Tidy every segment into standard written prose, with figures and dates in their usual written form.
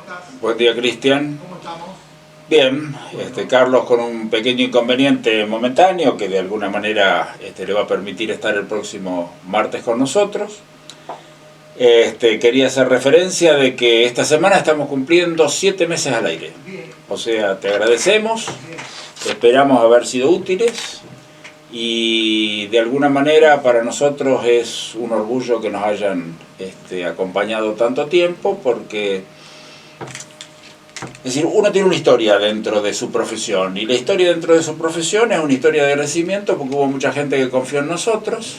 estás? Buen día, Cristian. ¿Cómo estamos? Bien, Carlos con un pequeño inconveniente momentáneo que de alguna manera le va a permitir estar el próximo martes con nosotros. Quería hacer referencia de que esta semana estamos cumpliendo 7 meses al aire. Bien. O sea, te agradecemos, Bien. esperamos haber sido útiles y de alguna manera para nosotros es un orgullo que nos hayan acompañado tanto tiempo, porque es decir, uno tiene una historia dentro de su profesión, y la historia dentro de su profesión es una historia de agradecimiento porque hubo mucha gente que confió en nosotros.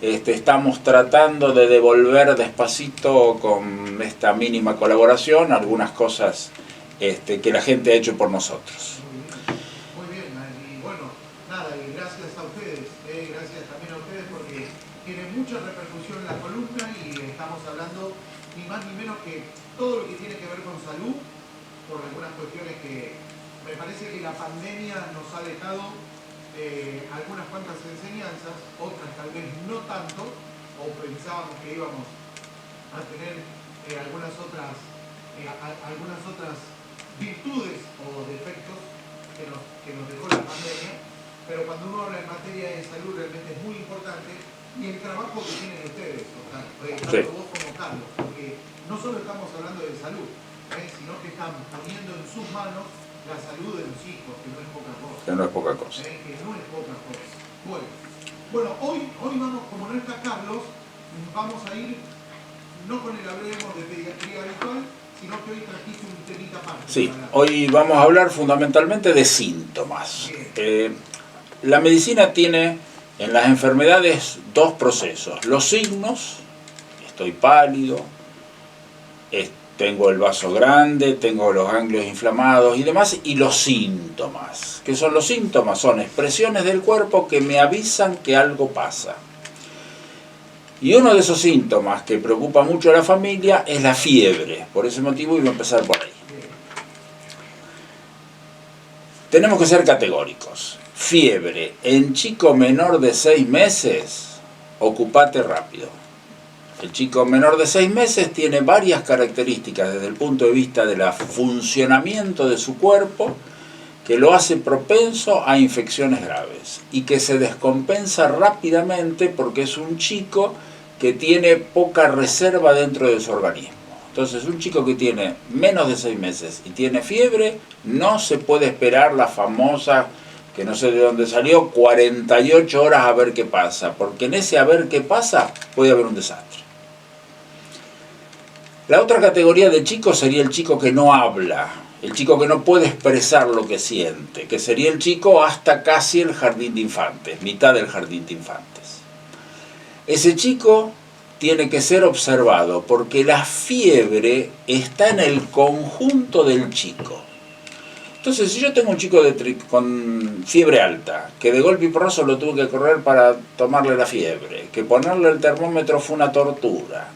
Estamos tratando de devolver despacito con esta mínima colaboración algunas cosas que la gente ha hecho por nosotros. Muy bien, y bueno, nada, y gracias a ustedes, gracias también a ustedes porque tiene mucha repercusión la columna y estamos hablando ni más ni menos que todo lo que tiene que ver con salud, por algunas cuestiones que me parece que la pandemia nos ha dejado algunas cuantas enseñanzas, otras tal vez no tanto, o pensábamos que íbamos a tener algunas otras virtudes o defectos que nos dejó la pandemia, pero cuando uno habla en materia de salud realmente es muy importante, y el trabajo que tienen ustedes, tanto vos como Carlos, porque no solo estamos hablando de salud, sino que están poniendo en sus manos la salud de los hijos, que no es poca cosa. Que no es poca cosa. Que no es poca cosa. Bueno, hoy vamos, como no está Carlos, vamos a ir, no con el hablemos de pediatría habitual, sino que hoy trajiste un temita aparte. Sí, hoy vamos a hablar fundamentalmente de síntomas. La medicina tiene en las enfermedades dos procesos. Los signos, estoy pálido, tengo el vaso grande, tengo los ganglios inflamados y demás, y los síntomas. ¿Qué son los síntomas? Son expresiones del cuerpo que me avisan que algo pasa. Y uno de esos síntomas que preocupa mucho a la familia es la fiebre. Por ese motivo iba a empezar por ahí. Tenemos que ser categóricos. Fiebre en chico menor de 6 meses, ocupate rápido. El chico menor de 6 meses tiene varias características desde el punto de vista del funcionamiento de su cuerpo que lo hace propenso a infecciones graves y que se descompensa rápidamente porque es un chico que tiene poca reserva dentro de su organismo. Entonces, un chico que tiene menos de 6 meses y tiene fiebre, no se puede esperar la famosa, que no sé de dónde salió, 48 horas a ver qué pasa, porque en ese a ver qué pasa puede haber un desastre. La otra categoría de chico sería el chico que no habla, el chico que no puede expresar lo que siente, que sería el chico hasta casi el jardín de infantes, mitad del jardín de infantes. Ese chico tiene que ser observado porque la fiebre está en el conjunto del chico. Entonces, si yo tengo un chico con fiebre alta, que de golpe y porrazo lo tuve que correr para tomarle la fiebre, que ponerle el termómetro fue una tortura,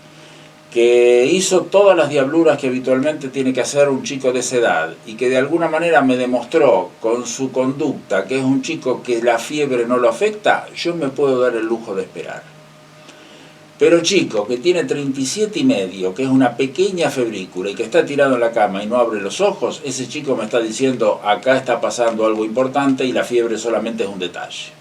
que hizo todas las diabluras que habitualmente tiene que hacer un chico de esa edad y que de alguna manera me demostró con su conducta que es un chico que la fiebre no lo afecta, yo me puedo dar el lujo de esperar. Pero chico que tiene 37,5, que es una pequeña febrícula y que está tirado en la cama y no abre los ojos, ese chico me está diciendo acá está pasando algo importante y la fiebre solamente es un detalle.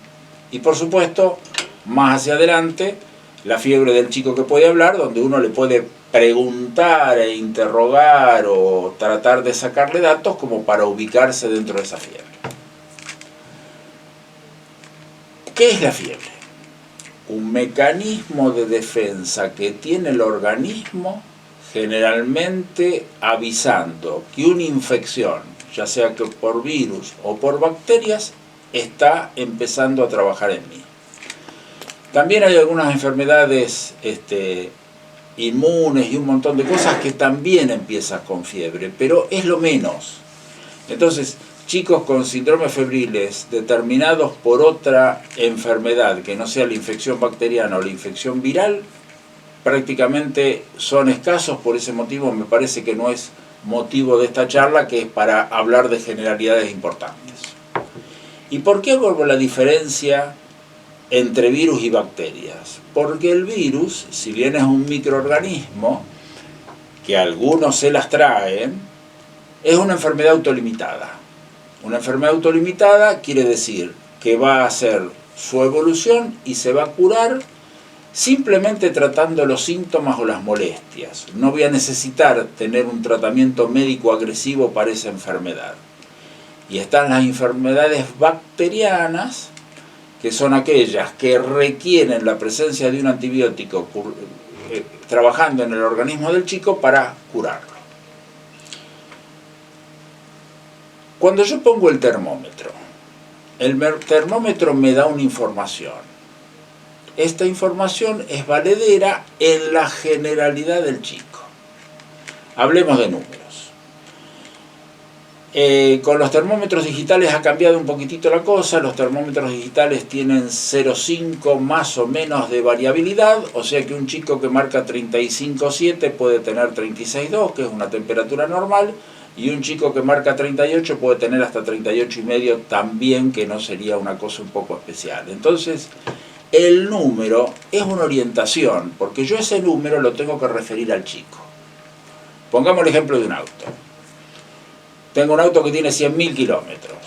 Y por supuesto, más hacia adelante, la fiebre del chico que puede hablar, donde uno le puede preguntar e interrogar o tratar de sacarle datos como para ubicarse dentro de esa fiebre. ¿Qué es la fiebre? Un mecanismo de defensa que tiene el organismo generalmente avisando que una infección, ya sea que por virus o por bacterias, está empezando a trabajar en mí. También hay algunas enfermedades inmunes y un montón de cosas que también empiezan con fiebre, pero es lo menos. Entonces, chicos con síndromes febriles determinados por otra enfermedad que no sea la infección bacteriana o la infección viral, prácticamente son escasos. Por ese motivo me parece que no es motivo de esta charla, que es para hablar de generalidades importantes. ¿Y por qué hago la diferencia entre virus y bacterias? Porque el virus, si bien es un microorganismo, que algunos se las traen, es una enfermedad autolimitada. Una enfermedad autolimitada quiere decir que va a hacer su evolución y se va a curar simplemente tratando los síntomas o las molestias. No voy a necesitar tener un tratamiento médico agresivo para esa enfermedad. Y están las enfermedades bacterianas, que son aquellas que requieren la presencia de un antibiótico trabajando en el organismo del chico para curarlo. Cuando yo pongo el termómetro me da una información. Esta información es valedera en la generalidad del chico. Hablemos de números. Con los termómetros digitales ha cambiado un poquitito la cosa. Los termómetros digitales tienen 0,5 más o menos de variabilidad, o sea que un chico que marca 35,7 puede tener 36,2, que es una temperatura normal, y un chico que marca 38 puede tener hasta 38,5 también, que no sería una cosa un poco especial. Entonces, el número es una orientación, porque yo ese número lo tengo que referir al chico. Pongamos el ejemplo de un auto. Tengo un auto que tiene 100.000 kilómetros.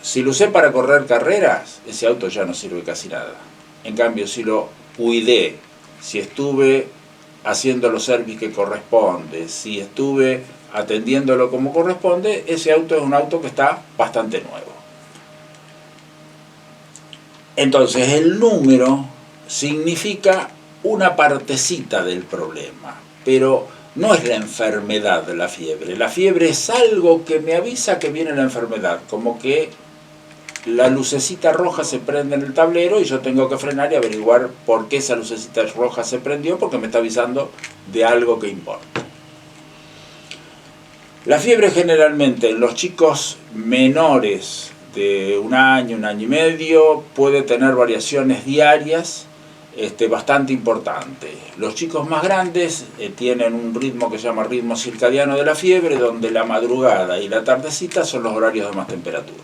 Si lo usé para correr carreras, ese auto ya no sirve casi nada. En cambio, si lo cuidé, si estuve haciendo los servicios que corresponde, si estuve atendiéndolo como corresponde, ese auto es un auto que está bastante nuevo. Entonces, el número significa una partecita del problema, pero no es la enfermedad de la fiebre. La fiebre es algo que me avisa que viene la enfermedad, como que la lucecita roja se prende en el tablero y yo tengo que frenar y averiguar por qué esa lucecita roja se prendió, porque me está avisando de algo que importa. La fiebre generalmente en los chicos menores de un año y medio puede tener variaciones diarias bastante importantes. Los chicos más grandes tienen un ritmo que se llama ritmo circadiano de la fiebre, donde la madrugada y la tardecita son los horarios de más temperatura.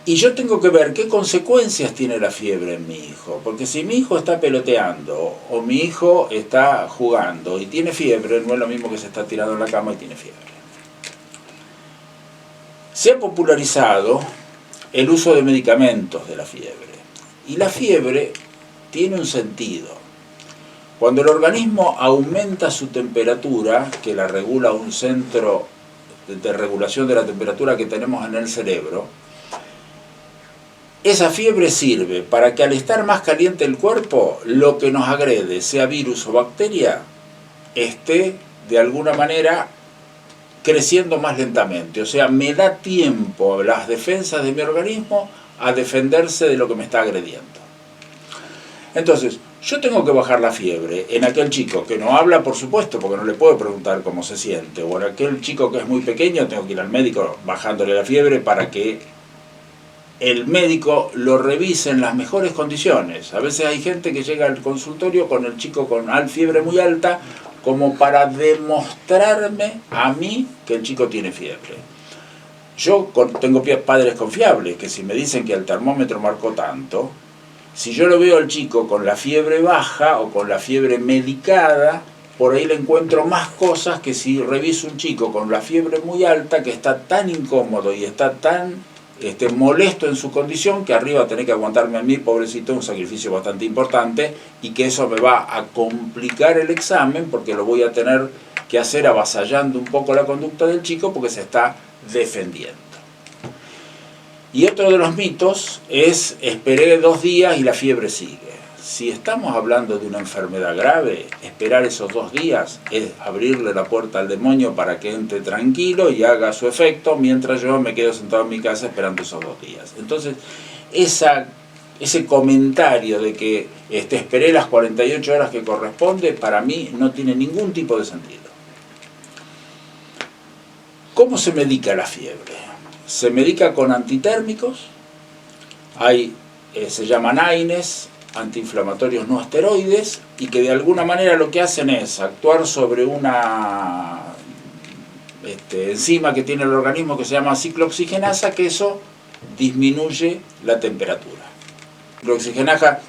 Y yo tengo que ver qué consecuencias tiene la fiebre en mi hijo, porque si mi hijo está peloteando o mi hijo está jugando y tiene fiebre, no es lo mismo que se está tirando en la cama y tiene fiebre. Se ha popularizado el uso de medicamentos de la fiebre, y la fiebre tiene un sentido. Cuando el organismo aumenta su temperatura, que la regula un centro de regulación de la temperatura que tenemos en el cerebro, esa fiebre sirve para que al estar más caliente el cuerpo, lo que nos agrede, sea virus o bacteria, esté de alguna manera creciendo más lentamente. O sea, me da tiempo las defensas de mi organismo a defenderse de lo que me está agrediendo. Entonces, yo tengo que bajar la fiebre en aquel chico que no habla, por supuesto, porque no le puedo preguntar cómo se siente, o en aquel chico que es muy pequeño, tengo que ir al médico bajándole la fiebre para que el médico lo revise en las mejores condiciones. A veces hay gente que llega al consultorio con el chico con fiebre muy alta, como para demostrarme a mí que el chico tiene fiebre. Yo tengo padres confiables, que si me dicen que el termómetro marcó tanto, si yo lo veo al chico con la fiebre baja o con la fiebre medicada, por ahí le encuentro más cosas que si reviso un chico con la fiebre muy alta, que está tan incómodo y está tan molesto en su condición, que arriba va a tener que aguantarme a mí, pobrecito, un sacrificio bastante importante, y que eso me va a complicar el examen, porque lo voy a tener que hacer avasallando un poco la conducta del chico, porque se está defendiendo. Y otro de los mitos es: esperé 2 días y la fiebre sigue. Si estamos hablando de una enfermedad grave, esperar esos 2 días es abrirle la puerta al demonio para que entre tranquilo y haga su efecto, mientras yo me quedo sentado en mi casa esperando esos 2 días. Entonces, ese comentario de que esperé las 48 horas que corresponde, para mí no tiene ningún tipo de sentido. ¿Cómo se medica la fiebre? Se medica con antitérmicos, se llaman AINES, antiinflamatorios no esteroides, y que de alguna manera lo que hacen es actuar sobre una enzima que tiene el organismo que se llama ciclooxigenasa, que eso disminuye la temperatura. Ciclooxigenasa,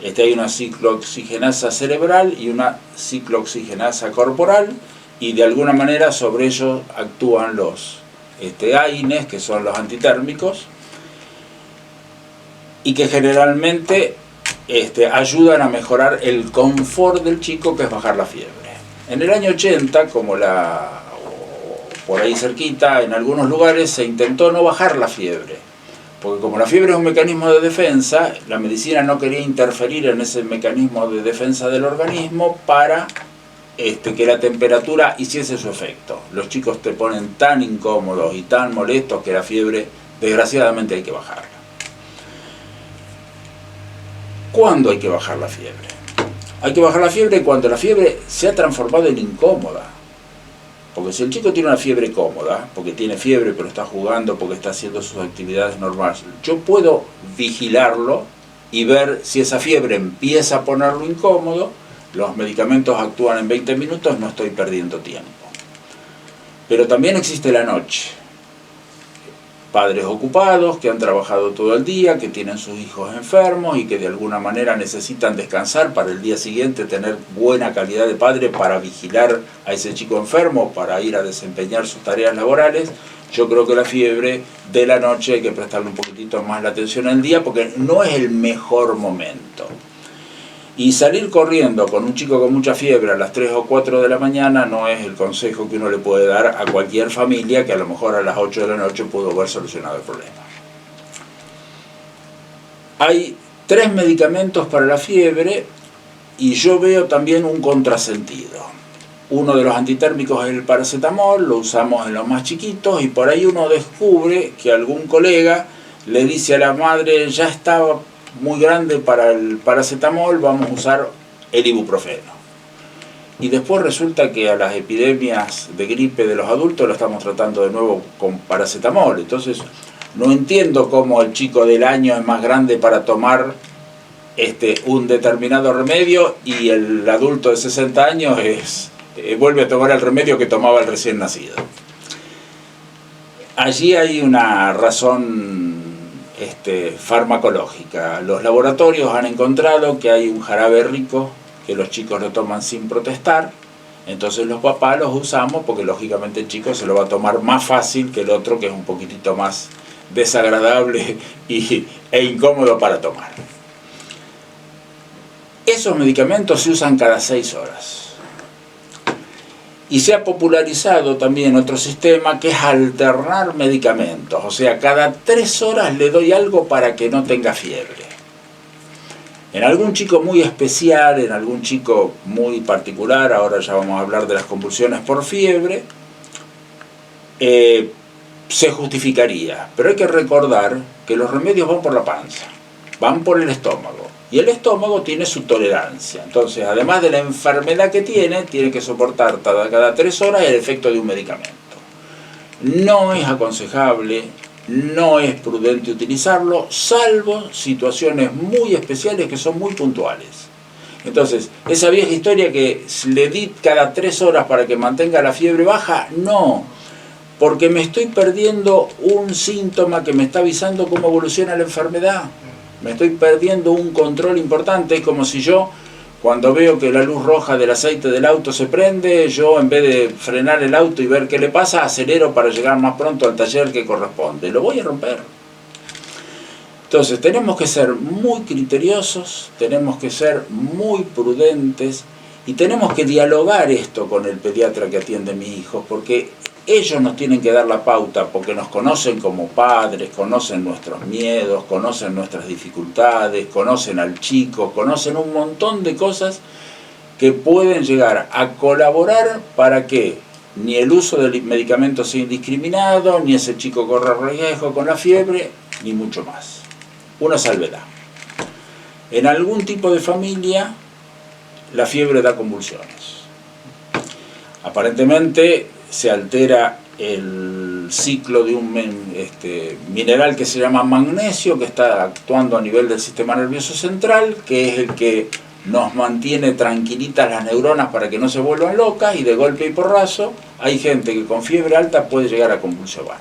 hay una ciclooxigenasa cerebral y una ciclooxigenasa corporal, y de alguna manera sobre ellos actúan los AINES, que son los antitérmicos, y que generalmente ayudan a mejorar el confort del chico, que es bajar la fiebre. En el año 80, por ahí cerquita, en algunos lugares se intentó no bajar la fiebre, porque como la fiebre es un mecanismo de defensa, la medicina no quería interferir en ese mecanismo de defensa del organismo para que la temperatura hiciese su efecto. Los chicos te ponen tan incómodos y tan molestos que la fiebre, desgraciadamente, hay que bajarla. ¿Cuándo hay que bajar la fiebre? Hay que bajar la fiebre cuando la fiebre se ha transformado en incómoda. Porque si el chico tiene una fiebre cómoda, porque tiene fiebre pero está jugando, porque está haciendo sus actividades normales, yo puedo vigilarlo y ver si esa fiebre empieza a ponerlo incómodo. Los medicamentos actúan en 20 minutos, no estoy perdiendo tiempo. Pero también existe la noche. Padres ocupados, que han trabajado todo el día, que tienen sus hijos enfermos y que de alguna manera necesitan descansar para el día siguiente tener buena calidad de padre para vigilar a ese chico enfermo, para ir a desempeñar sus tareas laborales. Yo creo que la fiebre de la noche hay que prestarle un poquitito más la atención al día, porque no es el mejor momento. Y salir corriendo con un chico con mucha fiebre a las 3 o 4 de la mañana no es el consejo que uno le puede dar a cualquier familia que a lo mejor a las 8 de la noche pudo haber solucionado el problema. Hay 3 medicamentos para la fiebre y yo veo también un contrasentido. Uno de los antitérmicos es el paracetamol, lo usamos en los más chiquitos, y por ahí uno descubre que algún colega le dice a la madre: ya estaba muy grande para el paracetamol, vamos a usar el ibuprofeno. Y después resulta que a las epidemias de gripe de los adultos lo estamos tratando de nuevo con paracetamol. Entonces no entiendo cómo el chico del año es más grande para tomar un determinado remedio y el adulto de 60 años vuelve a tomar el remedio que tomaba el recién nacido. Allí hay una razón farmacológica. Los laboratorios han encontrado que hay un jarabe rico que los chicos lo toman sin protestar, entonces los papás los usamos porque lógicamente el chico se lo va a tomar más fácil que el otro, que es un poquitito más desagradable e incómodo para tomar. Esos medicamentos se usan cada 6 horas. Y se ha popularizado también otro sistema que es alternar medicamentos. O sea, cada 3 horas le doy algo para que no tenga fiebre. En algún chico muy especial, en algún chico muy particular, ahora ya vamos a hablar de las convulsiones por fiebre, se justificaría. Pero hay que recordar que los remedios van por la panza, van por el estómago. Y el estómago tiene su tolerancia. Entonces, además de la enfermedad que tiene que soportar cada 3 horas el efecto de un medicamento. No es aconsejable, no es prudente utilizarlo, salvo situaciones muy especiales que son muy puntuales. Entonces, esa vieja historia que le di cada 3 horas para que mantenga la fiebre baja, no. Porque me estoy perdiendo un síntoma que me está avisando cómo evoluciona la enfermedad. Me estoy perdiendo un control importante. Es como si yo, cuando veo que la luz roja del aceite del auto se prende, yo en vez de frenar el auto y ver qué le pasa, acelero para llegar más pronto al taller que corresponde. Lo voy a romper. Entonces tenemos que ser muy criteriosos, tenemos que ser muy prudentes y tenemos que dialogar esto con el pediatra que atiende a mis hijos, porque ellos nos tienen que dar la pauta, porque nos conocen como padres, conocen nuestros miedos, conocen nuestras dificultades, conocen al chico, conocen un montón de cosas que pueden llegar a colaborar para que ni el uso del medicamento sea indiscriminado, ni ese chico corra riesgo con la fiebre, ni mucho más. Una salvedad. En algún tipo de familia, la fiebre da convulsiones. Aparentemente se altera el ciclo de un mineral que se llama magnesio, que está actuando a nivel del sistema nervioso central, que es el que nos mantiene tranquilitas las neuronas para que no se vuelvan locas, y de golpe y porrazo hay gente que con fiebre alta puede llegar a convulsivar.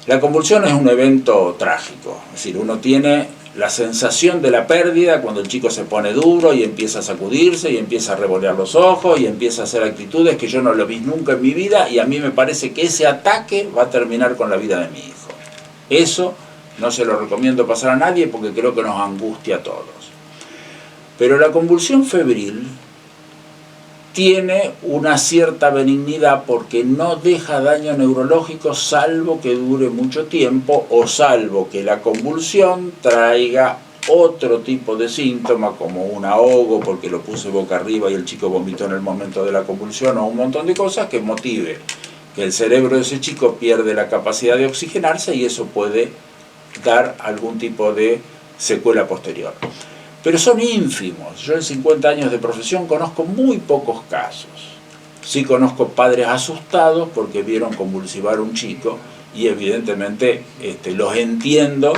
La convulsión es un evento trágico, es decir, uno tiene la sensación de la pérdida cuando el chico se pone duro y empieza a sacudirse y empieza a revolear los ojos y empieza a hacer actitudes que yo no lo vi nunca en mi vida, y a mí me parece que ese ataque va a terminar con la vida de mi hijo. Eso no se lo recomiendo pasar a nadie porque creo que nos angustia a todos. Pero la convulsión febril tiene una cierta benignidad porque no deja daño neurológico salvo que dure mucho tiempo o salvo que la convulsión traiga otro tipo de síntoma como un ahogo porque lo puse boca arriba y el chico vomitó en el momento de la convulsión, o un montón de cosas que motive que el cerebro de ese chico pierde la capacidad de oxigenarse y eso puede dar algún tipo de secuela posterior. Pero son ínfimos. Yo en 50 años de profesión conozco muy pocos casos. Sí conozco padres asustados porque vieron convulsivar a un chico y evidentemente los entiendo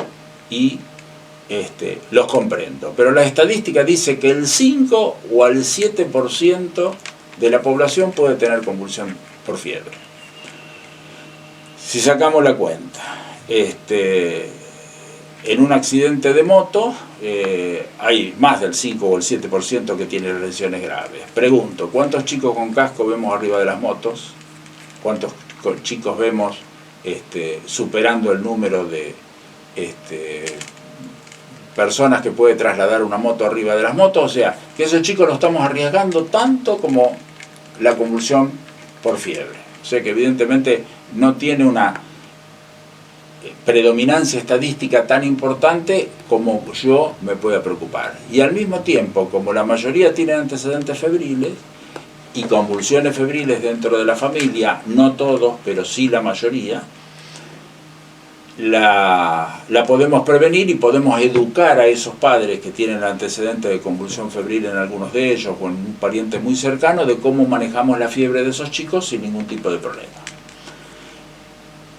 y los comprendo. Pero la estadística dice que el 5 o al 7% de la población puede tener convulsión por fiebre. Si sacamos la cuenta, en un accidente de moto hay más del 5 o el 7% que tiene lesiones graves. Pregunto, ¿cuántos chicos con casco vemos arriba de las motos? ¿Cuántos chicos vemos superando el número de personas que puede trasladar una moto arriba de las motos? O sea, que esos chicos lo estamos arriesgando tanto como la convulsión por fiebre. O sea que evidentemente no tiene una predominancia estadística tan importante como yo me pueda preocupar. Y al mismo tiempo, como la mayoría tienen antecedentes febriles y convulsiones febriles dentro de la familia, no todos, pero sí la mayoría, la podemos prevenir y podemos educar a esos padres que tienen antecedentes de convulsión febril en algunos de ellos o en un pariente muy cercano de cómo manejamos la fiebre de esos chicos sin ningún tipo de problema.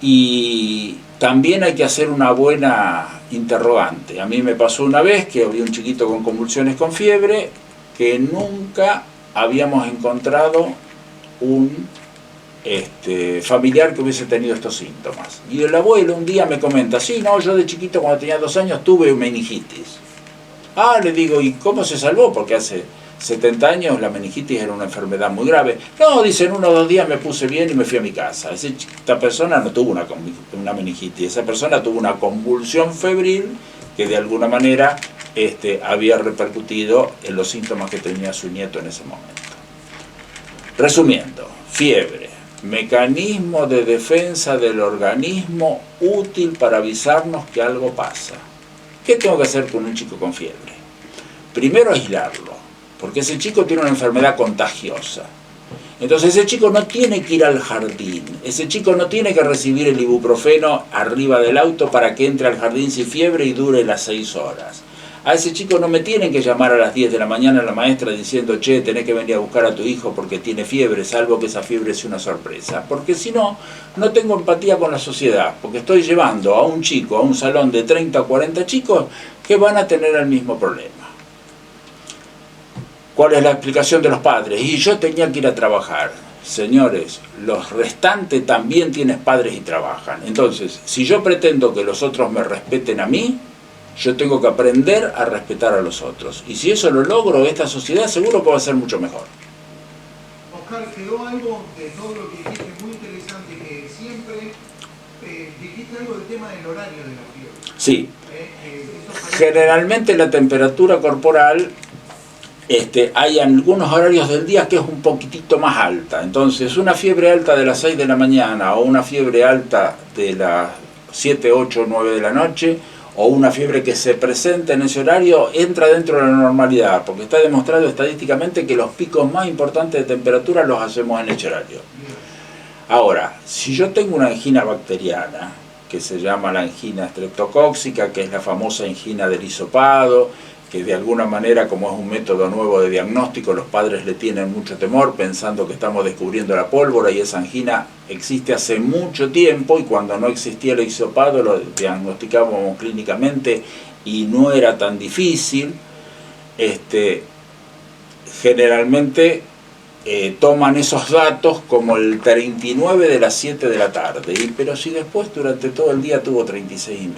Y también hay que hacer una buena interrogante. A mí me pasó una vez que había un chiquito con convulsiones con fiebre que nunca habíamos encontrado un familiar que hubiese tenido estos síntomas. Y el abuelo un día me comenta, sí, no, yo de chiquito cuando tenía 2 años tuve meningitis. Ah, le digo, ¿y cómo se salvó? Porque hace 70 años la meningitis era una enfermedad muy grave. No, dice, en 1 o 2 días me puse bien y me fui a mi casa. Esta persona no tuvo una meningitis, esa persona tuvo una convulsión febril que de alguna manera había repercutido en los síntomas que tenía su nieto en ese momento. Resumiendo, fiebre, mecanismo de defensa del organismo útil para avisarnos que algo pasa. ¿Qué tengo que hacer con un chico con fiebre? Primero aislarlo, porque ese chico tiene una enfermedad contagiosa. Entonces ese chico no tiene que ir al jardín, ese chico no tiene que recibir el ibuprofeno arriba del auto para que entre al jardín sin fiebre y dure las 6 horas. A ese chico no me tienen que llamar a las 10 de la mañana la maestra diciendo, che, tenés que venir a buscar a tu hijo porque tiene fiebre, salvo que esa fiebre sea una sorpresa. Porque si no, no tengo empatía con la sociedad, porque estoy llevando a un chico a un salón de 30 o 40 chicos que van a tener el mismo problema. ¿Cuál es la explicación de los padres? Y yo tenía que ir a trabajar. Señores, los restantes también tienen padres y trabajan. Entonces, si yo pretendo que los otros me respeten a mí, yo tengo que aprender a respetar a los otros. Y si eso lo logro, esta sociedad seguro que va a ser mucho mejor. Oscar, quedó algo de todo lo que dijiste muy interesante, que siempre dijiste algo del tema del horario de la fiebre. Sí. Generalmente la temperatura corporal, hay algunos horarios del día que es un poquitito más alta. Entonces, una fiebre alta de las 6 de la mañana o una fiebre alta de las 7, 8, 9 de la noche, o una fiebre que se presenta en ese horario, entra dentro de la normalidad, porque está demostrado estadísticamente que los picos más importantes de temperatura los hacemos en ese horario. Ahora, si yo tengo una angina bacteriana, que se llama la angina estreptocóxica, que es la famosa angina del hisopado, que de alguna manera, como es un método nuevo de diagnóstico, los padres le tienen mucho temor pensando que estamos descubriendo la pólvora, y esa angina existe hace mucho tiempo, y cuando no existía el hisopado lo diagnosticábamos clínicamente y no era tan difícil. Generalmente toman esos datos como el 39 de las 7 de la tarde, pero si después durante todo el día tuvo 36,5,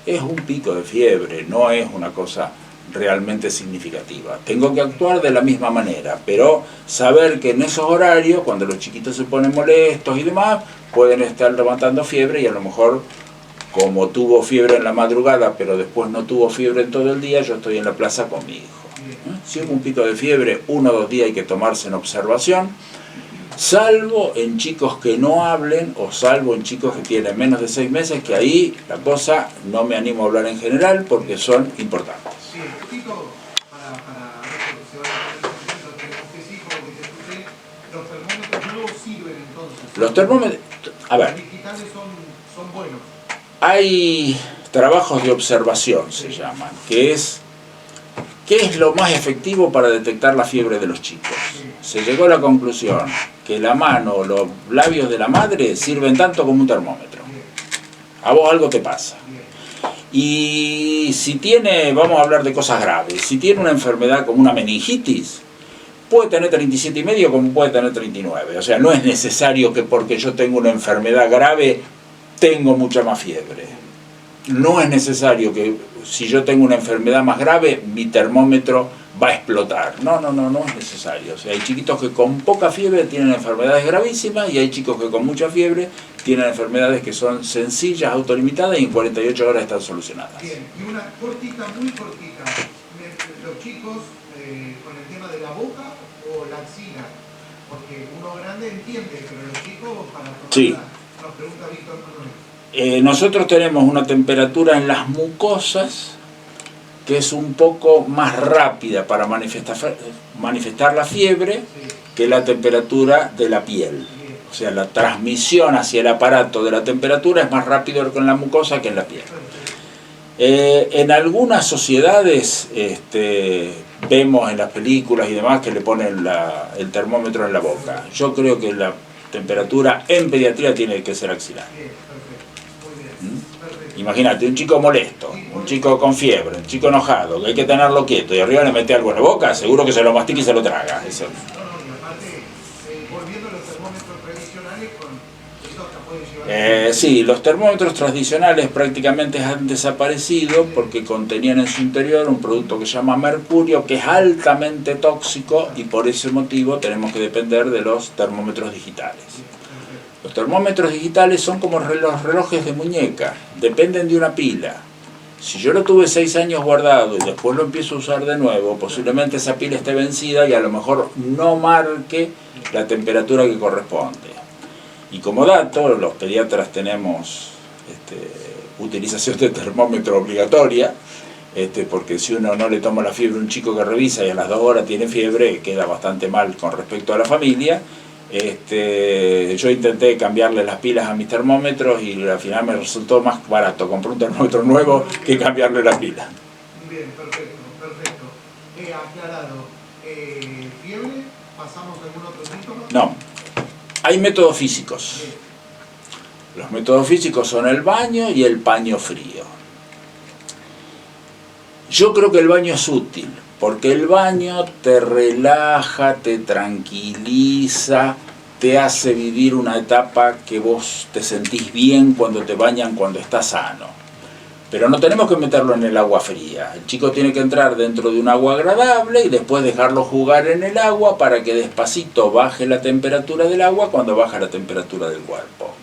es un pico de fiebre, no es una cosa realmente significativa. Tengo que actuar de la misma manera, pero saber que en esos horarios, cuando los chiquitos se ponen molestos y demás, pueden estar levantando fiebre y a lo mejor, como tuvo fiebre en la madrugada, pero después no tuvo fiebre en todo el día, yo estoy en la plaza con mi hijo. Si hubo un pico de fiebre, 1 o 2 días hay que tomarse en observación, salvo en chicos que no hablen o salvo en chicos que tienen menos de 6 meses, que ahí la cosa no me animo a hablar en general porque son importantes. Sí, un poquito para ver si se van a poner contentos, tenemos que sí, como que te escuché, los termómetros nuevos sirven entonces. Los termómetros, a ver, Los digitales son buenos. hay trabajos de observación, se llaman, que es ¿qué es lo más efectivo para detectar la fiebre de los chicos? Se llegó a la conclusión que la mano o los labios de la madre sirven tanto como un termómetro. A vos algo te pasa. Y si tiene, vamos a hablar de cosas graves, si tiene una enfermedad como una meningitis, puede tener 37,5 como puede tener 39. O sea, no es necesario que porque yo tengo una enfermedad grave tengo mucha más fiebre. No es necesario que si yo tengo una enfermedad más grave, mi termómetro va a explotar. No es necesario. O sea, hay chiquitos que con poca fiebre tienen enfermedades gravísimas y hay chicos que con mucha fiebre tienen enfermedades que son sencillas, autolimitadas y en 48 horas están solucionadas. Bien, y una cortita, muy cortita. Los chicos con el tema de la boca o la axila, porque uno grande entiende, pero los chicos para tomar sí. Nos pregunta Víctor Manuel. Nosotros tenemos una temperatura en las mucosas que es un poco más rápida para manifestar la fiebre que la temperatura de la piel. O sea, la transmisión hacia el aparato de la temperatura es más rápido con la mucosa que en la piel. En algunas sociedades vemos en las películas y demás que le ponen el termómetro en la boca. Yo creo que la temperatura en pediatría tiene que ser axilar. Imagínate, un chico molesto, un chico con fiebre, un chico enojado, que hay que tenerlo quieto y arriba le mete algo en la boca, seguro que se lo mastica y se lo traga. Eso. No, y aparte, volviendo a los termómetros tradicionales, con eso hasta puede llevar... Sí, los termómetros tradicionales prácticamente han desaparecido porque contenían en su interior un producto que se llama mercurio, que es altamente tóxico y por ese motivo tenemos que depender de los termómetros digitales. Los termómetros digitales son como los relojes de muñeca, dependen de una pila. Si yo lo tuve 6 años guardado y después lo empiezo a usar de nuevo, posiblemente esa pila esté vencida y a lo mejor no marque la temperatura que corresponde. Y como dato, los pediatras tenemos utilización de termómetro obligatoria, porque si uno no le toma la fiebre a un chico que revisa y a las 2 horas tiene fiebre, queda bastante mal con respecto a la familia. Yo intenté cambiarle las pilas a mis termómetros y al final me resultó más barato comprar un termómetro nuevo que cambiarle las pilas. Bien, perfecto. Aclarado. ¿Fiebre? ¿Pasamos a algún otro síntoma? No. Hay métodos físicos. Los métodos físicos son el baño y el paño frío. Yo creo que el baño es útil. Porque el baño te relaja, te tranquiliza, te hace vivir una etapa que vos te sentís bien cuando te bañan, cuando estás sano. Pero no tenemos que meterlo en el agua fría. El chico tiene que entrar dentro de un agua agradable y después dejarlo jugar en el agua para que despacito baje la temperatura del agua cuando baja la temperatura del cuerpo.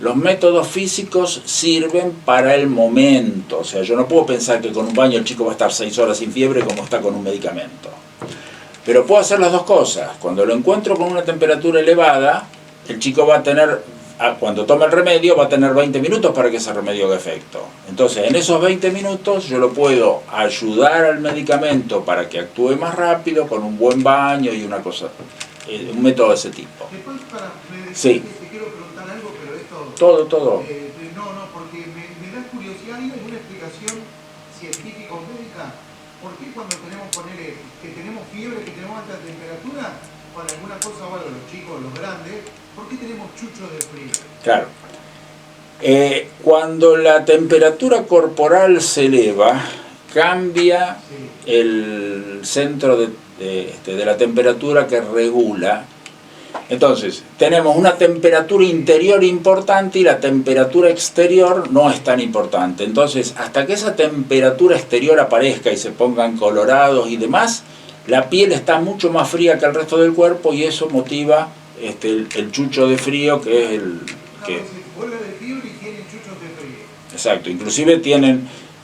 Los métodos físicos sirven para el momento, o sea, yo no puedo pensar que con un baño el chico va a estar 6 horas sin fiebre como está con un medicamento. Pero puedo hacer las dos cosas. Cuando lo encuentro con una temperatura elevada, el chico va a tener, cuando tome el remedio, va a tener 20 minutos para que ese remedio haga efecto. Entonces, en esos 20 minutos yo lo puedo ayudar al medicamento para que actúe más rápido, con un buen baño y una cosa, un método de ese tipo. Después, Sí. te quiero preguntar algo, pero esto... Todo. No, porque me da curiosidad, ¿hay alguna explicación científica o médica? ¿Por qué cuando tenemos, que tenemos fiebre, que tenemos alta temperatura, con alguna cosa o algo, los chicos, los grandes, ¿por qué tenemos chuchos de frío? Claro. Cuando la temperatura corporal se eleva, cambia el centro de la temperatura que regula Entonces, tenemos una temperatura interior importante y la temperatura exterior no es tan importante. Entonces, hasta que esa temperatura exterior aparezca y se pongan colorados y demás, la piel está mucho más fría que el resto del cuerpo y eso motiva el chucho de frío, que es el... que vuelve de fiebre y tienen chuchos de frío. Exacto, inclusive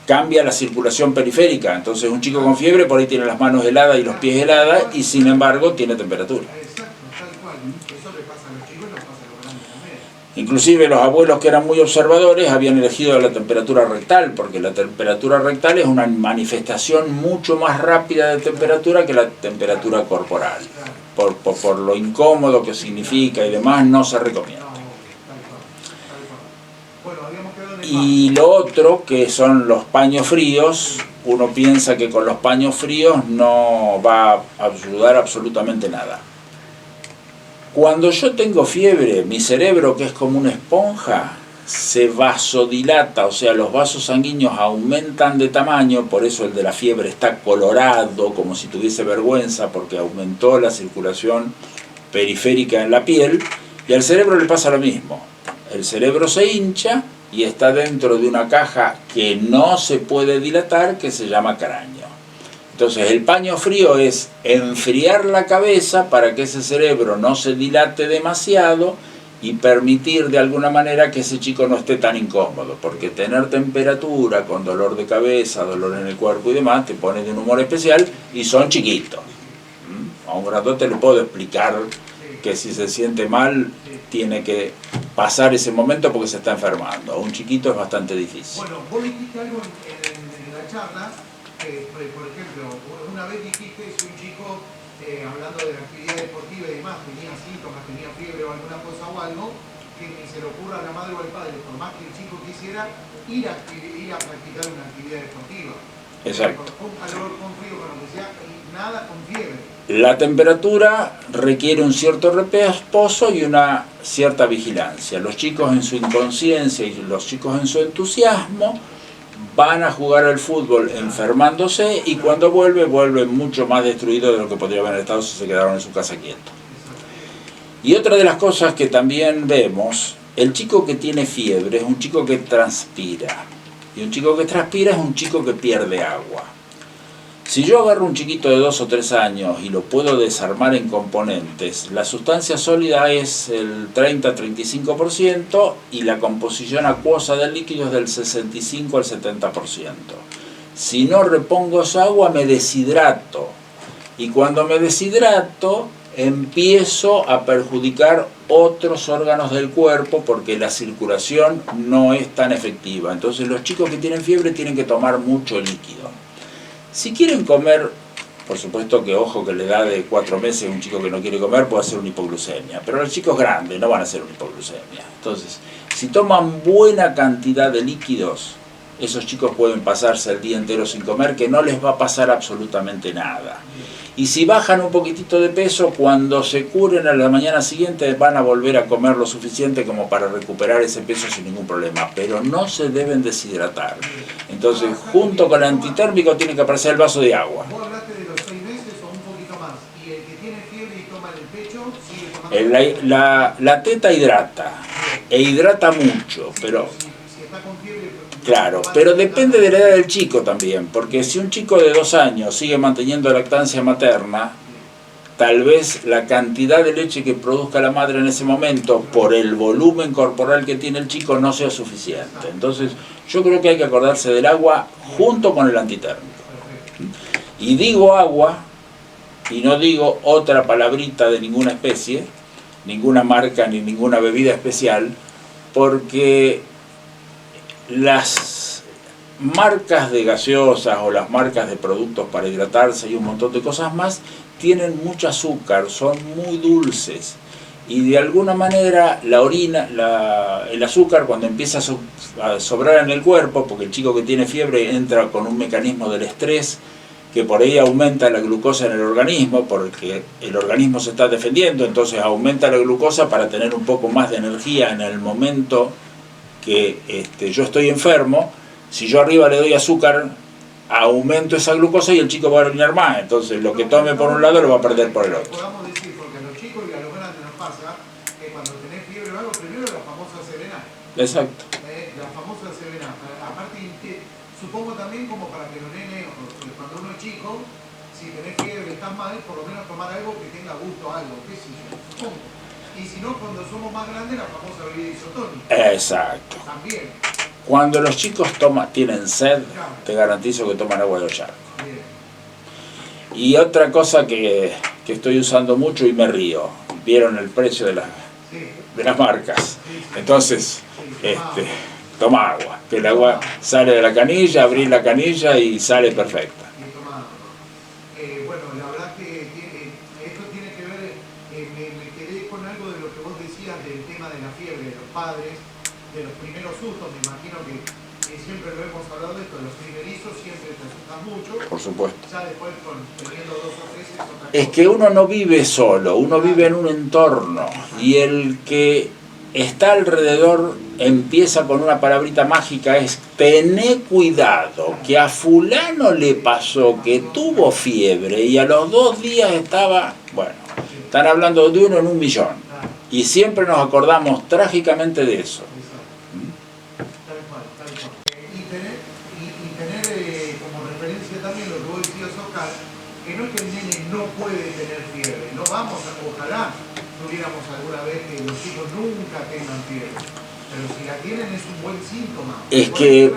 cambia la circulación periférica, entonces un chico con fiebre por ahí tiene las manos heladas y los pies heladas y sin embargo tiene temperatura. Exacto, tal cual. Eso le pasa a los chicos y nos pasa a los grandes también. Inclusive los abuelos que eran muy observadores habían elegido la temperatura rectal, porque la temperatura rectal es una manifestación mucho más rápida de temperatura que la temperatura corporal. Por lo incómodo que significa y demás, no se recomienda. Y lo otro, que son los paños fríos, uno piensa que con los paños fríos no va a ayudar absolutamente nada. Cuando yo tengo fiebre, mi cerebro, que es como una esponja, se vasodilata, o sea, los vasos sanguíneos aumentan de tamaño, por eso el de la fiebre está colorado, como si tuviese vergüenza, porque aumentó la circulación periférica en la piel, y al cerebro le pasa lo mismo. El cerebro se hincha y está dentro de una caja que no se puede dilatar, que se llama cráneo. Entonces el paño frío es enfriar la cabeza para que ese cerebro no se dilate demasiado y permitir de alguna manera que ese chico no esté tan incómodo, porque tener temperatura con dolor de cabeza, dolor en el cuerpo y demás, te pone de un humor especial y son chiquitos. A un grandote le puedo explicar que si se siente mal tiene que pasar ese momento porque se está enfermando. A un chiquito es bastante difícil. Bueno, vos dijiste algo en la charla, que por ejemplo, una vez dijiste si un chico, hablando de la actividad deportiva y demás, tenía síntomas, tenía fiebre o alguna cosa o algo, que ni se le ocurra a la madre o al padre, por más que el chico quisiera, ir a practicar una actividad deportiva. Exacto. Con calor, con frío, con lo que sea, y nada con fiebre. La temperatura requiere un cierto reposo y una cierta vigilancia. Los chicos en su inconsciencia y los chicos en su entusiasmo van a jugar al fútbol enfermándose y cuando vuelven mucho más destruidos de lo que podrían haber estado si se quedaron en su casa quietos. Y otra de las cosas que también vemos, el chico que tiene fiebre es un chico que transpira. Y un chico que transpira es un chico que pierde agua. Si yo agarro un chiquito de 2 o 3 años y lo puedo desarmar en componentes, la sustancia sólida es el 30-35% y la composición acuosa del líquido es del 65 al 70%. Si no repongo esa agua me deshidrato y cuando me deshidrato empiezo a perjudicar otros órganos del cuerpo porque la circulación no es tan efectiva. Entonces los chicos que tienen fiebre tienen que tomar mucho líquido. Si quieren comer, por supuesto que ojo que la edad de 4 meses un chico que no quiere comer puede hacer una hipoglucemia, pero los chicos grandes no van a hacer una hipoglucemia. Entonces, si toman buena cantidad de líquidos, esos chicos pueden pasarse el día entero sin comer, que no les va a pasar absolutamente nada. Y si bajan un poquitito de peso, cuando se curen a la mañana siguiente van a volver a comer lo suficiente como para recuperar ese peso sin ningún problema, pero no se deben deshidratar. Entonces, junto con el antitérmico tiene que aparecer el vaso de agua. Vos hablaste de los 6 meses o un poquito más, y el que tiene fiebre y toma el pecho, sigue tomando... La teta hidrata, e hidrata mucho, pero... Si está con fiebre... Claro, pero depende de la edad del chico también, porque si un chico de 2 años sigue manteniendo lactancia materna, tal vez la cantidad de leche que produzca la madre en ese momento, por el volumen corporal que tiene el chico, no sea suficiente. Entonces, yo creo que hay que acordarse del agua junto con el antitérmico. Y digo agua, y no digo otra palabrita de ninguna especie, ninguna marca ni ninguna bebida especial, porque las marcas de gaseosas o las marcas de productos para hidratarse y un montón de cosas más tienen mucho azúcar, son muy dulces y de alguna manera la orina, el azúcar cuando empieza a sobrar en el cuerpo, porque el chico que tiene fiebre entra con un mecanismo del estrés que por ahí aumenta la glucosa en el organismo, porque el organismo se está defendiendo, entonces aumenta la glucosa para tener un poco más de energía en el momento que yo estoy enfermo. Si yo arriba le doy azúcar, aumento esa glucosa y el chico va a orinar más, entonces lo que tome por un lado lo va a perder por el otro. Podamos decir porque a los chicos y a los grandes nos pasa que cuando tenés fiebre o algo, primero la famosa serenata. Exacto. La famosa serenata. Aparte, supongo también como para que los nenes, cuando uno es chico, si tenés fiebre, estás mal, por lo menos tomar algo que tenga gusto a algo, qué sé yo, supongo. Y si no, cuando somos más grandes, la famosa bebida isotónica. Exacto. También. Cuando los chicos tienen sed, te garantizo que toman agua de los charcos. Bien. Y otra cosa que estoy usando mucho y me río, vieron el precio de las marcas. Entonces, toma agua, que el agua sale de la canilla, abrís la canilla y sale perfecta. Bueno, la verdad que esto tiene que ver, me quedé con algo de lo que vos decías del tema de la fiebre de los padres, de los primeros sustos. Me imagino que siempre lo hemos hablado de esto, de los primerizos siempre te asustan mucho. Por supuesto. Ya después teniendo 2 o 3 es otra cosa. Es que uno no vive solo, uno vive en un entorno y el que está alrededor empieza con una palabrita mágica, es tené cuidado, que a fulano le pasó que tuvo fiebre y a los 2 días estaba, bueno, están hablando de 1 en 1.000.000 y siempre nos acordamos trágicamente de eso. Y tener como referencia también lo que vos decías, Oscar, que no es que el nene no puede tener fiebre, no vamos a, ojalá tuviéramos alguna vez que los chicos nunca tengan fiebre, pero si la tienen es un buen síntoma. Es que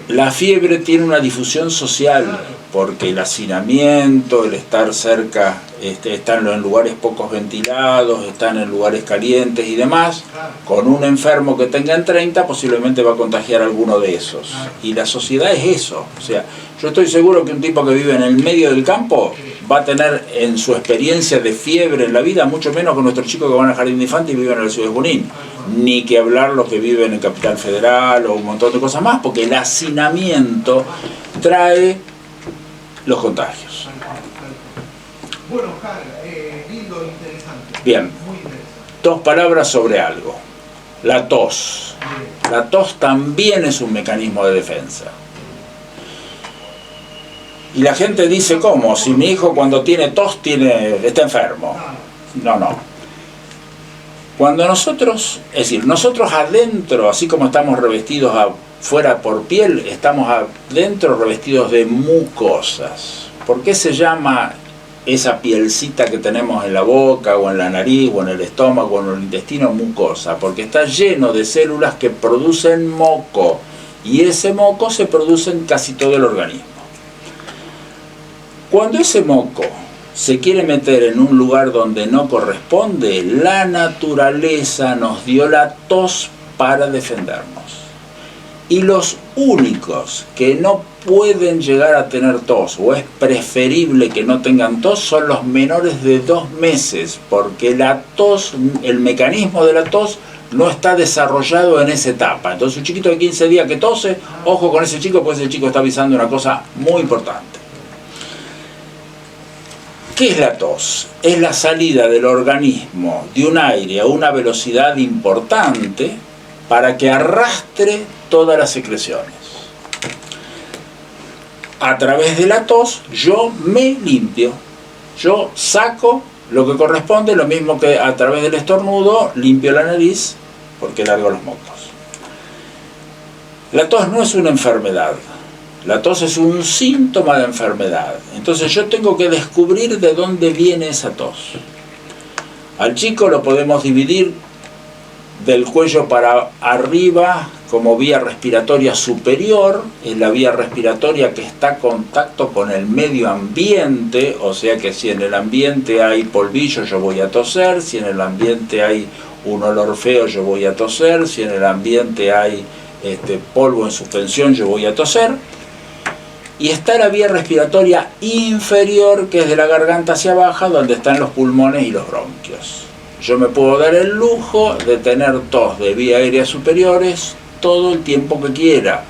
la fiebre tiene una difusión social, claro, porque el hacinamiento, el estar cerca, están en lugares pocos ventilados, están en lugares calientes y demás, claro, con un enfermo que tenga en 30 posiblemente va a contagiar a alguno de esos. Claro. Y la sociedad es eso, o sea, yo estoy seguro que un tipo que vive en el medio del campo va a tener en su experiencia de fiebre en la vida mucho menos que nuestros chicos que van al Jardín de Infantes y viven en la ciudad de Junín. Ni que hablar los que viven en Capital Federal o un montón de cosas más, porque el hacinamiento trae los contagios. Bueno, Oscar, lindo, interesante. Bien. Muy interesante. 2 palabras sobre algo. La tos. La tos también es un mecanismo de defensa. Y la gente dice, ¿cómo? Si mi hijo cuando tiene tos está enfermo. No. Cuando nosotros, es decir, nosotros adentro, así como estamos revestidos afuera por piel, estamos adentro revestidos de mucosas. ¿Por qué se llama esa pielcita que tenemos en la boca, o en la nariz, o en el estómago, o en el intestino mucosa? Porque está lleno de células que producen moco, y ese moco se produce en casi todo el organismo. Cuando ese moco se quiere meter en un lugar donde no corresponde, la naturaleza nos dio la tos para defendernos. Y los únicos que no pueden llegar a tener tos, o es preferible que no tengan tos, son los menores de 2 meses, porque la tos, el mecanismo de la tos no está desarrollado en esa etapa. Entonces un chiquito de 15 días que tose, ojo con ese chico, porque ese chico está avisando una cosa muy importante. ¿Qué es la tos? Es la salida del organismo de un aire a una velocidad importante para que arrastre todas las secreciones. A través de la tos yo me limpio, yo saco lo que corresponde, lo mismo que a través del estornudo limpio la nariz porque largo los mocos. La tos no es una enfermedad. La tos es un síntoma de enfermedad. Entonces yo tengo que descubrir de dónde viene esa tos. Al chico lo podemos dividir del cuello para arriba como vía respiratoria superior. Es la vía respiratoria que está en contacto con el medio ambiente. O sea que si en el ambiente hay polvillo yo voy a toser. Si en el ambiente hay un olor feo yo voy a toser. Si en el ambiente hay polvo en suspensión yo voy a toser. Y está la vía respiratoria inferior, que es de la garganta hacia abajo, donde están los pulmones y los bronquios. Yo me puedo dar el lujo de tener tos de vías aéreas superiores todo el tiempo que quiera.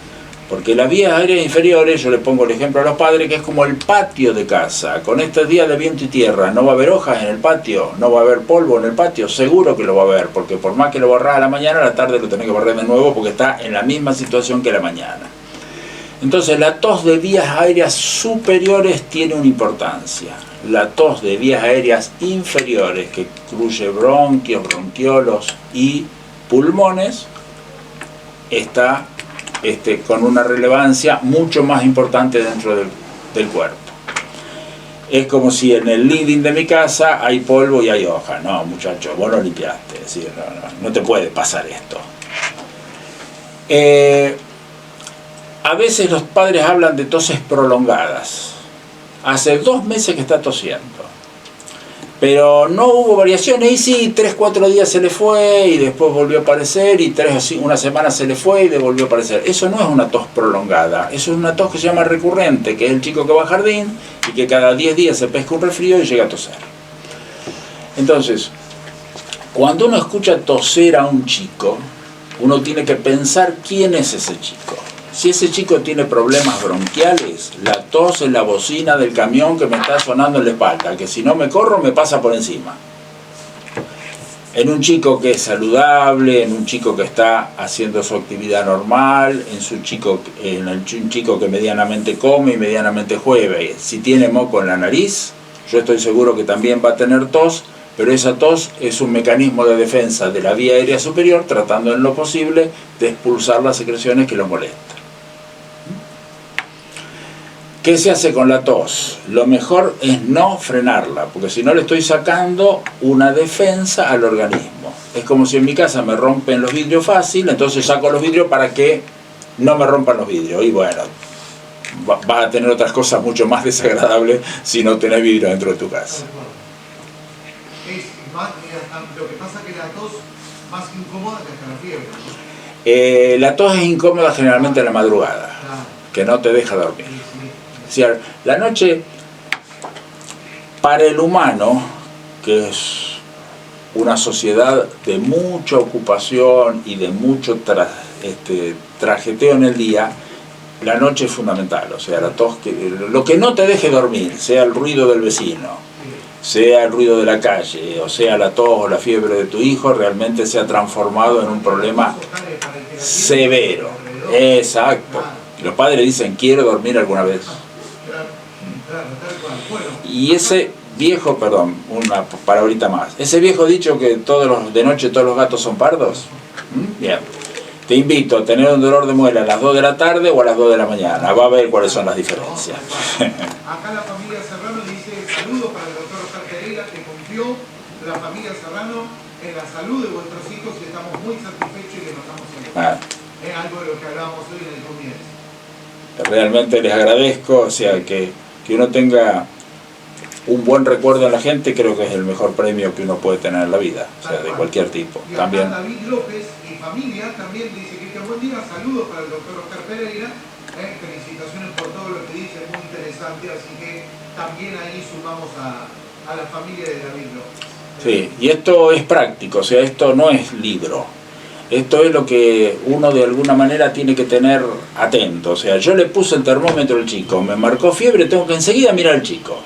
Porque las vías aéreas inferiores, yo le pongo el ejemplo a los padres, que es como el patio de casa. Con estos días de viento y tierra, no va a haber hojas en el patio, no va a haber polvo en el patio, seguro que lo va a haber, porque por más que lo barras a la mañana, a la tarde lo tenés que barrer de nuevo porque está en la misma situación que la mañana. Entonces la tos de vías aéreas superiores tiene una importancia. la tos de vías aéreas inferiores, que incluye bronquios, bronquiolos y pulmones, está con una relevancia mucho más importante dentro del cuerpo. Es como si en el living de mi casa hay polvo y hay hoja. No, muchacho, vos lo limpiaste. Es decir, no te puede pasar esto. A veces los padres hablan de toses prolongadas. Hace 2 meses que está tosiendo. Pero no hubo variaciones, y sí, 3-4 días se le fue y después volvió a aparecer, y una semana se le fue y le volvió a aparecer. Eso no es una tos prolongada, eso es una tos que se llama recurrente, que es el chico que va al jardín y que cada 10 días se pesca un resfrío y llega a toser. Entonces, cuando uno escucha toser a un chico, uno tiene que pensar quién es ese chico. Si ese chico tiene problemas bronquiales, la tos es la bocina del camión que me está sonando en la espalda, que si no me corro me pasa por encima. En un chico que es saludable, en un chico que está haciendo su actividad normal, en un chico que medianamente come y medianamente juega, si tiene moco en la nariz, yo estoy seguro que también va a tener tos, pero esa tos es un mecanismo de defensa de la vía aérea superior, tratando en lo posible de expulsar las secreciones que lo molestan. ¿Qué se hace con la tos? Lo mejor es no frenarla, porque si no le estoy sacando una defensa al organismo. Es como si en mi casa me rompen los vidrios fácil, entonces saco los vidrios para que no me rompan los vidrios. Y bueno, vas a tener otras cosas mucho más desagradables si no tenés vidrio dentro de tu casa. Lo que pasa es que la tos es más incómoda que hasta la fiebre, ¿no? La tos es incómoda generalmente en la madrugada, que no te deja dormir. O sea, la noche, para el humano, que es una sociedad de mucha ocupación y de mucho trajeteo en el día, la noche es fundamental. O sea, la tos, lo que no te deje dormir, sea el ruido del vecino, sea el ruido de la calle, o sea la tos o la fiebre de tu hijo, realmente se ha transformado en un problema severo. Exacto. Los padres dicen, quiero dormir alguna vez. Y ese viejo, perdón, una palabrita más, ese viejo dicho que de noche todos los gatos son pardos. Bien, te invito a tener un dolor de muela a las 2 de la tarde o a las 2 de la mañana, va a ver cuáles son las diferencias. Acá la familia Serrano dice, saludos para el doctor Oscar Pereira, que confió la familia Serrano en la salud de vuestros hijos y estamos muy satisfechos y que nos estamos celebrando. Es algo de lo que hablábamos hoy en el comienzo. Realmente les agradezco, o sea, que uno tenga un buen recuerdo en la gente, creo que es el mejor premio que uno puede tener en la vida, o sea, de cualquier tipo. Y también David López y familia también dice que buen día, saludos para el doctor Oscar Pereira, felicitaciones por todo lo que dice, muy interesante, así que también ahí sumamos a la familia de David López. Sí, y esto es práctico, o sea, esto no es libro. Esto es lo que uno de alguna manera tiene que tener atento. O sea, yo le puse el termómetro al chico, me marcó fiebre, tengo que enseguida mirar al chico.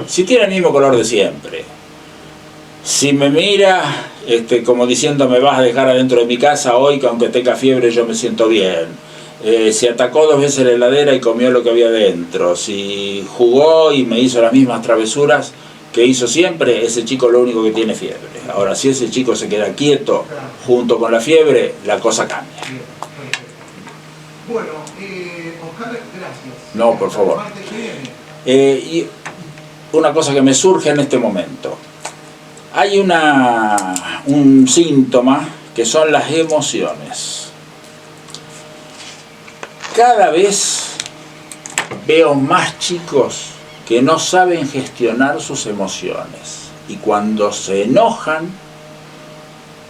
Si tiene el mismo color de siempre. Si me mira como diciendo me vas a dejar adentro de mi casa hoy que aunque tenga fiebre yo me siento bien. Si atacó 2 veces la heladera y comió lo que había dentro. Si jugó y me hizo las mismas travesuras que hizo siempre, ese chico lo único que tiene fiebre. Ahora, si ese chico se queda quieto junto con la fiebre, la cosa cambia. Bueno, Oscar, gracias. No, por favor. Y una cosa que me surge en este momento. Hay un síntoma que son las emociones. Cada vez veo más chicos que no saben gestionar sus emociones y cuando se enojan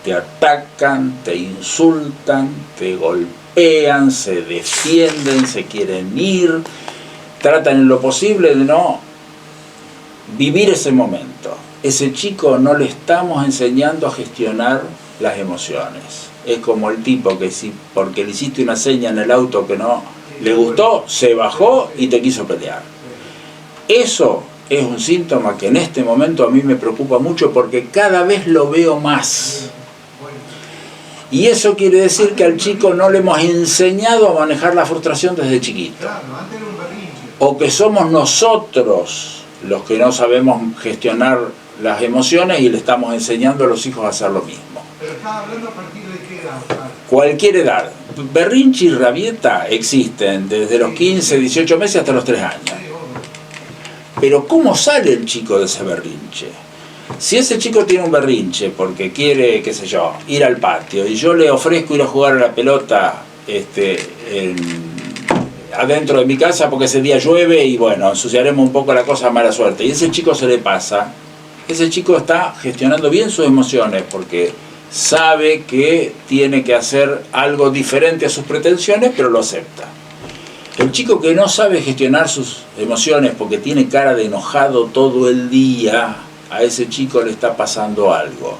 te atacan, te insultan, te golpean, se defienden, se quieren ir, tratan en lo posible de no vivir ese momento. Ese chico no le estamos enseñando a gestionar las emociones. Es como el tipo que porque le hiciste una seña en el auto que no le gustó, se bajó y te quiso pelear. Eso es un síntoma que en este momento a mí me preocupa mucho porque cada vez lo veo más. Y eso quiere decir que al chico no le hemos enseñado a manejar la frustración desde chiquito. O que somos nosotros los que no sabemos gestionar las emociones y le estamos enseñando a los hijos a hacer lo mismo. Pero estaba hablando a partir de qué edad. Cualquier edad. Berrinche y rabieta existen desde los 15, 18 meses hasta los 3 años. Pero ¿cómo sale el chico de ese berrinche? Si ese chico tiene un berrinche porque quiere, qué sé yo, ir al patio y yo le ofrezco ir a jugar a la pelota adentro de mi casa porque ese día llueve y bueno, ensuciaremos un poco la cosa, mala suerte, y ese chico se le pasa, ese chico está gestionando bien sus emociones porque sabe que tiene que hacer algo diferente a sus pretensiones, pero lo acepta. El chico que no sabe gestionar sus emociones porque tiene cara de enojado todo el día, a ese chico le está pasando algo.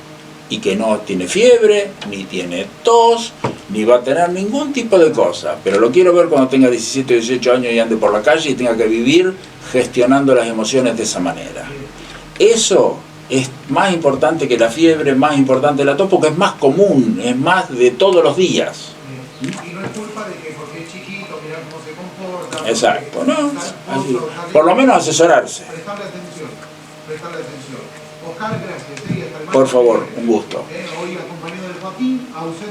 Y que no tiene fiebre, ni tiene tos, ni va a tener ningún tipo de cosa. Pero lo quiero ver cuando tenga 17 o 18 años y ande por la calle y tenga que vivir gestionando las emociones de esa manera. Eso es más importante que la fiebre, más importante que la tos, porque es más común, es más de todos los días. Y no es culpa de que porque es chiquito, mirar cómo se comporta. Exacto, ¿no? Así, por lo menos asesorarse. Prestarle atención, prestarle atención. Oscar, gracias. Y hasta el Por favor, un gusto. Hoy acompañado de Joaquín, ausente.